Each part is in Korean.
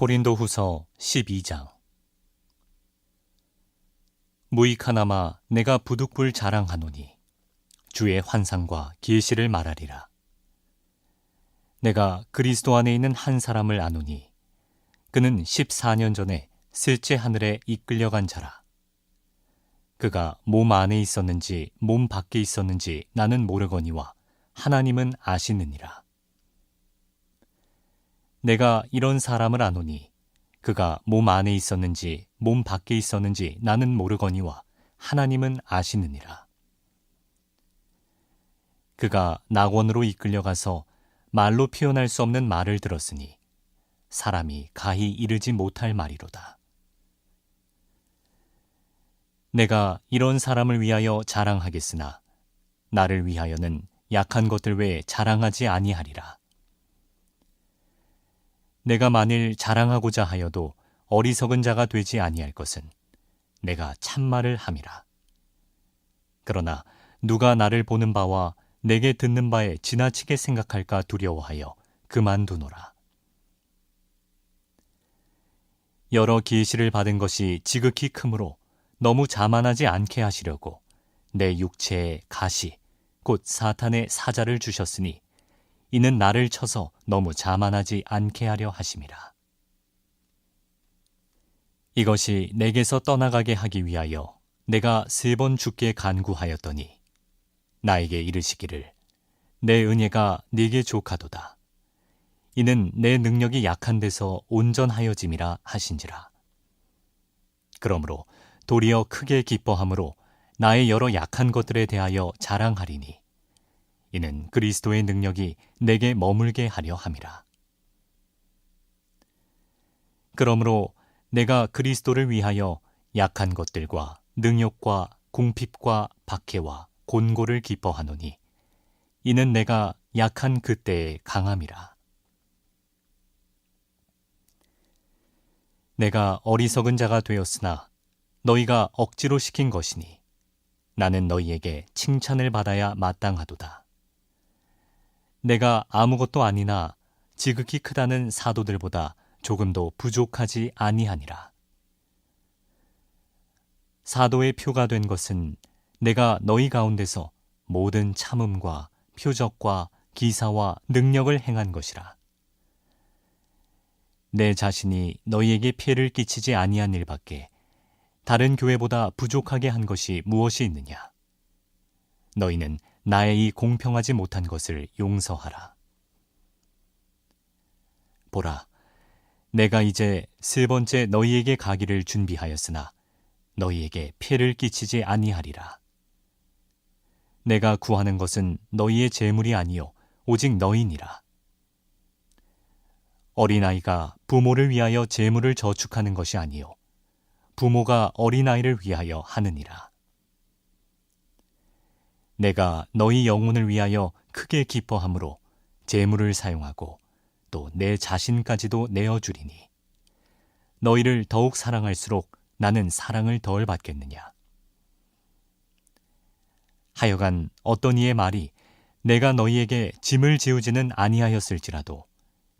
고린도후서 12장. 무익하나마 내가 부득불 자랑하노니 주의 환상과 계시를 말하리라. 내가 그리스도 안에 있는 한 사람을 아노니 그는 14년 전에 셋째 하늘에 이끌려간 자라. 그가 몸 안에 있었는지 몸 밖에 있었는지 나는 모르거니와 하나님은 아시느니라. 내가 이런 사람을 아노니 그가 몸 안에 있었는지 몸 밖에 있었는지 나는 모르거니와 하나님은 아시느니라. 그가 낙원으로 이끌려가서 말로 표현할 수 없는 말을 들었으니 사람이 가히 이르지 못할 말이로다. 내가 이런 사람을 위하여 자랑하겠으나 나를 위하여는 약한 것들 외에 자랑하지 아니하리라. 내가 만일 자랑하고자 하여도 어리석은 자가 되지 아니할 것은 내가 참말을 함이라. 그러나 누가 나를 보는 바와 내게 듣는 바에 지나치게 생각할까 두려워하여 그만두노라. 여러 계시를 받은 것이 지극히 크므로 너무 자만하지 않게 하시려고 내 육체에 가시 곧 사탄의 사자를 주셨으니 이는 나를 쳐서 너무 자만하지 않게 하려 하심이라. 이것이 내게서 떠나가게 하기 위하여 내가 3번 주께 간구하였더니 나에게 이르시기를 내 은혜가 네게 족하도다. 이는 내 능력이 약한 데서 온전하여짐이라 하신지라. 그러므로 도리어 크게 기뻐함으로 나의 여러 약한 것들에 대하여 자랑하리니 이는 그리스도의 능력이 내게 머물게 하려 함이라. 그러므로 내가 그리스도를 위하여 약한 것들과 능욕과 궁핍과 박해와 곤고를 기뻐하노니 이는 내가 약한 그때의 강함이라. 내가 어리석은 자가 되었으나 너희가 억지로 시킨 것이니 나는 너희에게 칭찬을 받아야 마땅하도다. 내가 아무것도 아니나 지극히 크다는 사도들보다 조금도 부족하지 아니하니라. 사도의 표가 된 것은 내가 너희 가운데서 모든 참음과 표적과 기사와 능력을 행한 것이라. 내 자신이 너희에게 피해를 끼치지 아니한 일밖에 다른 교회보다 부족하게 한 것이 무엇이 있느냐? 너희는 나의 이 공평하지 못한 것을 용서하라. 보라, 내가 이제 3번째 너희에게 가기를 준비하였으나 너희에게 피해를 끼치지 아니하리라. 내가 구하는 것은 너희의 재물이 아니요 오직 너희니라. 어린아이가 부모를 위하여 재물을 저축하는 것이 아니요 부모가 어린아이를 위하여 하느니라. 내가 너희 영혼을 위하여 크게 기뻐함으로 재물을 사용하고 또 내 자신까지도 내어주리니 너희를 더욱 사랑할수록 나는 사랑을 덜 받겠느냐. 하여간 어떤 이의 말이 내가 너희에게 짐을 지우지는 아니하였을지라도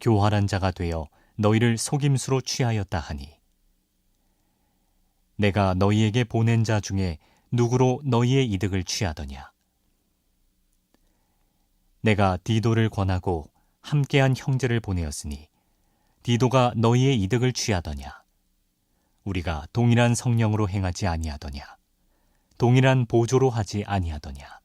교활한 자가 되어 너희를 속임수로 취하였다 하니 내가 너희에게 보낸 자 중에 누구로 너희의 이득을 취하더냐. 내가 디도를 권하고 함께한 형제를 보내었으니 디도가 너희의 이득을 취하더냐. 우리가 동일한 성령으로 행하지 아니하더냐. 동일한 보조로 하지 아니하더냐.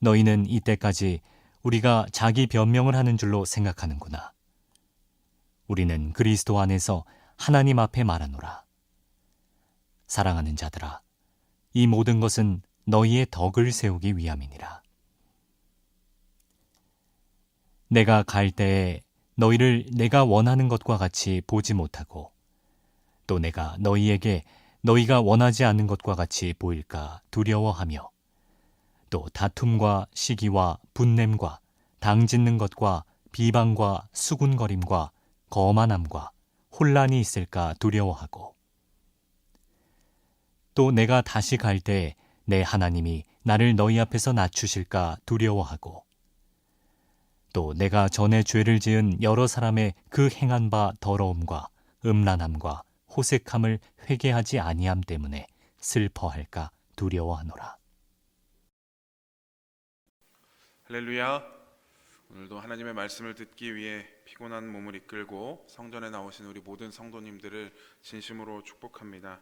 너희는 이때까지 우리가 자기 변명을 하는 줄로 생각하는구나. 우리는 그리스도 안에서 하나님 앞에 말하노라. 사랑하는 자들아, 이 모든 것은 너희의 덕을 세우기 위함이니라. 내가 갈 때에 너희를 내가 원하는 것과 같이 보지 못하고 또 내가 너희에게 너희가 원하지 않는 것과 같이 보일까 두려워하며 또 다툼과 시기와 분냄과 당짓는 것과 비방과 수군거림과 거만함과 혼란이 있을까 두려워하고 또 내가 다시 갈 때에 내 하나님이 나를 너희 앞에서 낮추실까 두려워하고 또 내가 전에 죄를 지은 여러 사람의 그 행한 바 더러움과 음란함과 호색함을 회개하지 아니함 때문에 슬퍼할까 두려워하노라. 할렐루야. 오늘도 하나님의 말씀을 듣기 위해 피곤한 몸을 이끌고 성전에 나오신 우리 모든 성도님들을 진심으로 축복합니다.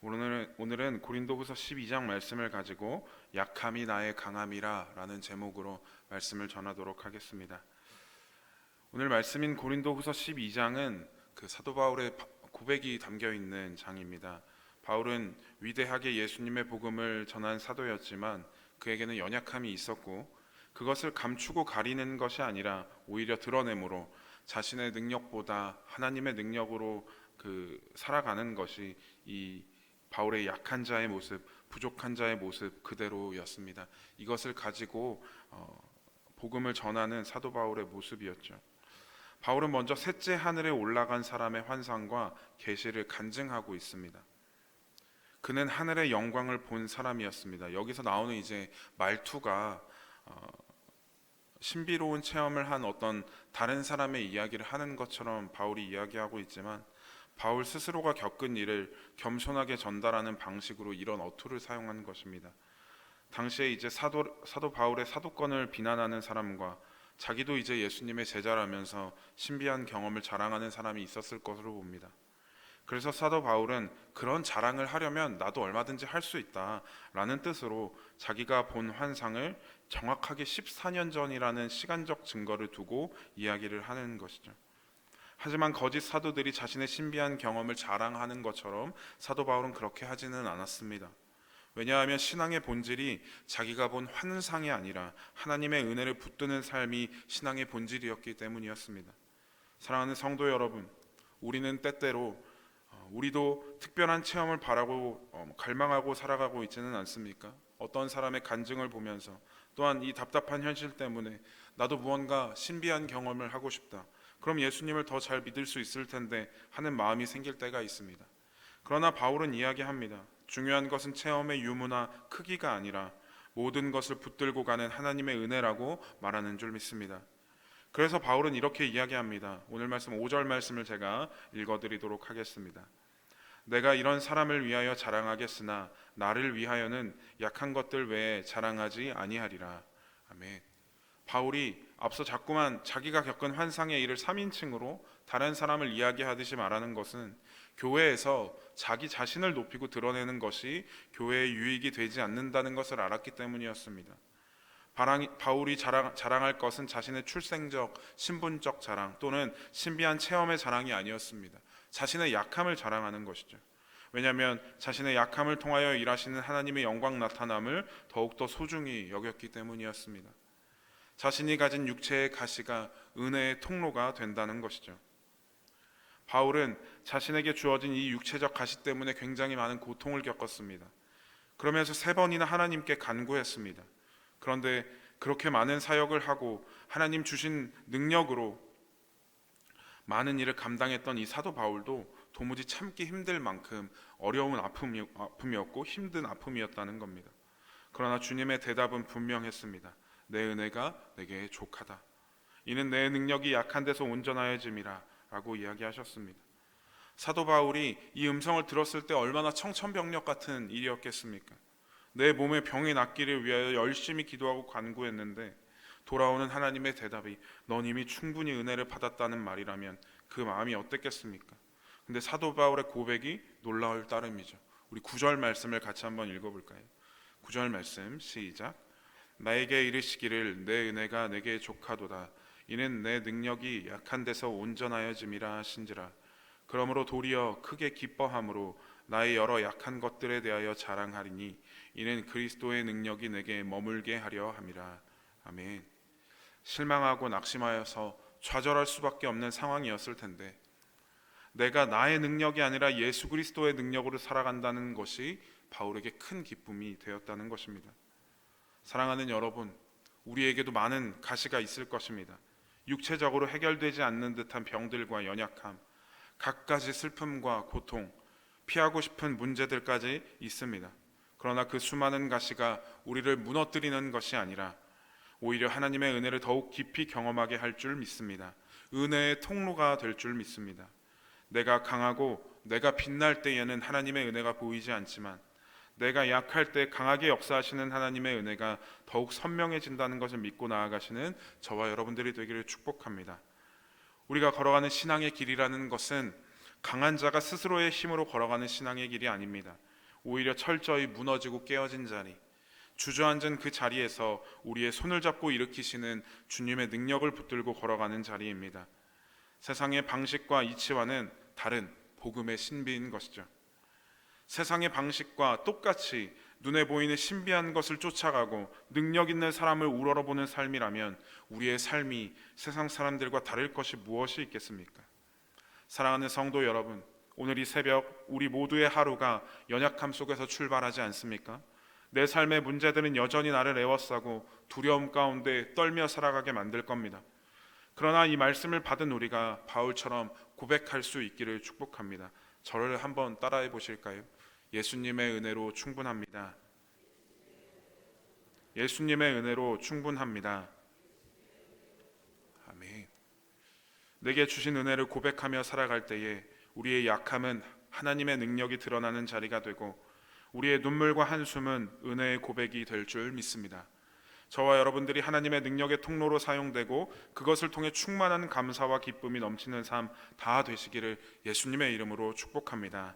오늘은 고린도후서 12장 말씀을 가지고 약함이 나의 강함이라 라는 제목으로 말씀을 전하도록 하겠습니다. 오늘 말씀인 고린도후서 12장은 그 사도 바울의 고백이 담겨 있는 장입니다. 바울은 위대하게 예수님의 복음을 전한 사도였지만 그에게는 연약함이 있었고 그것을 감추고 가리는 것이 아니라 오히려 드러내므로 자신의 능력보다 하나님의 능력으로 살아가는 것이 이 바울의 약한 자의 모습, 부족한 자의 모습 그대로였습니다. 이것을 가지고 복음을 전하는 사도 바울의 모습이었죠. 바울은 먼저 셋째 하늘에 올라간 사람의 환상과 계시를 간증하고 있습니다. 그는 하늘의 영광을 본 사람이었습니다. 여기서 나오는 이제 말투가 신비로운 체험을 한 어떤 다른 사람의 이야기를 하는 것처럼 바울이 이야기하고 있지만 바울 스스로가 겪은 일을 겸손하게 전달하는 방식으로 이런 어투를 사용한 것입니다. 당시에 이제 사도 바울의 사도권을 비난하는 사람과 자기도 이제 예수님의 제자라면서 신비한 경험을 자랑하는 사람이 있었을 것으로 봅니다. 그래서 사도 바울은 그런 자랑을 하려면 나도 얼마든지 할 수 있다라는 뜻으로 자기가 본 환상을 정확하게 14년 전이라는 시간적 증거를 두고 이야기를 하는 것이죠. 하지만 거짓 사도들이 자신의 신비한 경험을 자랑하는 것처럼 사도 바울은 그렇게 하지는 않았습니다. 왜냐하면 신앙의 본질이 자기가 본 환상이 아니라 하나님의 은혜를 붙드는 삶이 신앙의 본질이었기 때문이었습니다. 사랑하는 성도 여러분, 우리는 때때로 우리도 특별한 체험을 바라고 갈망하고 살아가고 있지는 않습니까? 어떤 사람의 간증을 보면서 또한 이 답답한 현실 때문에 나도 무언가 신비한 경험을 하고 싶다. 그럼 예수님을 더 잘 믿을 수 있을 텐데 하는 마음이 생길 때가 있습니다. 그러나 바울은 이야기합니다. 중요한 것은 체험의 유무나 크기가 아니라 모든 것을 붙들고 가는 하나님의 은혜라고 말하는 줄 믿습니다. 그래서 바울은 이렇게 이야기합니다. 오늘 말씀 5절 말씀을 제가 읽어드리도록 하겠습니다. 내가 이런 사람을 위하여 자랑하겠으나 나를 위하여는 약한 것들 외에 자랑하지 아니하리라. 아멘. 바울이 앞서 자꾸만 자기가 겪은 환상의 일을 3인칭으로 다른 사람을 이야기하듯이 말하는 것은 교회에서 자기 자신을 높이고 드러내는 것이 교회의 유익이 되지 않는다는 것을 알았기 때문이었습니다. 바울이 자랑할 것은 자신의 출생적, 신분적 자랑 또는 신비한 체험의 자랑이 아니었습니다. 자신의 약함을 자랑하는 것이죠. 왜냐하면 자신의 약함을 통하여 일하시는 하나님의 영광 나타남을 더욱더 소중히 여겼기 때문이었습니다. 자신이 가진 육체의 가시가 은혜의 통로가 된다는 것이죠. 바울은 자신에게 주어진 이 육체적 가시 때문에 굉장히 많은 고통을 겪었습니다. 그러면서 3번이나 하나님께 간구했습니다. 그런데 그렇게 많은 사역을 하고 하나님 주신 능력으로 많은 일을 감당했던 이 사도 바울도 도무지 참기 힘들 만큼 어려운 아픔이었고 힘든 아픔이었다는 겁니다. 그러나 주님의 대답은 분명했습니다. 내 은혜가 내게 족하다. 이는 내 능력이 약한 데서 온전하여짐이라 라고 이야기하셨습니다. 사도 바울이 이 음성을 들었을 때 얼마나 청천벽력 같은 일이었겠습니까? 내 몸의 병이 낫기를 위하여 열심히 기도하고 간구했는데 돌아오는 하나님의 대답이 넌 이미 충분히 은혜를 받았다는 말이라면 그 마음이 어땠겠습니까? 근데 사도 바울의 고백이 놀라울 따름이죠. 우리 9절 말씀을 같이 한번 읽어볼까요? 9절 말씀 시작. 나에게 이르시기를 내 은혜가 내게 족하도다. 이는 내 능력이 약한 데서 온전하여짐이라 하신지라. 그러므로 도리어 크게 기뻐함으로 나의 여러 약한 것들에 대하여 자랑하리니 이는 그리스도의 능력이 내게 머물게 하려 함이라. 아멘. 실망하고 낙심하여서 좌절할 수밖에 없는 상황이었을 텐데 내가 나의 능력이 아니라 예수 그리스도의 능력으로 살아간다는 것이 바울에게 큰 기쁨이 되었다는 것입니다. 사랑하는 여러분, 우리에게도 많은 가시가 있을 것입니다. 육체적으로 해결되지 않는 듯한 병들과 연약함, 갖가지 슬픔과 고통, 피하고 싶은 문제들까지 있습니다. 그러나 그 수많은 가시가 우리를 무너뜨리는 것이 아니라 오히려 하나님의 은혜를 더욱 깊이 경험하게 할 줄 믿습니다. 은혜의 통로가 될 줄 믿습니다. 내가 강하고 내가 빛날 때에는 하나님의 은혜가 보이지 않지만 내가 약할 때 강하게 역사하시는 하나님의 은혜가 더욱 선명해진다는 것을 믿고 나아가시는 저와 여러분들이 되기를 축복합니다. 우리가 걸어가는 신앙의 길이라는 것은 강한 자가 스스로의 힘으로 걸어가는 신앙의 길이 아닙니다. 오히려 철저히 무너지고 깨어진 자리, 주저앉은 그 자리에서 우리의 손을 잡고 일으키시는 주님의 능력을 붙들고 걸어가는 자리입니다. 세상의 방식과 이치와는 다른 복음의 신비인 것이죠. 세상의 방식과 똑같이 눈에 보이는 신비한 것을 쫓아가고 능력 있는 사람을 우러러보는 삶이라면 우리의 삶이 세상 사람들과 다를 것이 무엇이 있겠습니까? 사랑하는 성도 여러분, 오늘 이 새벽 우리 모두의 하루가 연약함 속에서 출발하지 않습니까? 내 삶의 문제들은 여전히 나를 에워싸고 두려움 가운데 떨며 살아가게 만들 겁니다. 그러나 이 말씀을 받은 우리가 바울처럼 고백할 수 있기를 축복합니다. 저를 한번 따라해 보실까요? 예수님의 은혜로 충분합니다. 예수님의 은혜로 충분합니다. 아멘. 내게 주신 은혜를 고백하며 살아갈 때에 우리의 약함은 하나님의 능력이 드러나는 자리가 되고 우리의 눈물과 한숨은 은혜의 고백이 될 줄 믿습니다. 저와 여러분들이 하나님의 능력의 통로로 사용되고 그것을 통해 충만한 감사와 기쁨이 넘치는 삶 다 되시기를 예수님의 이름으로 축복합니다.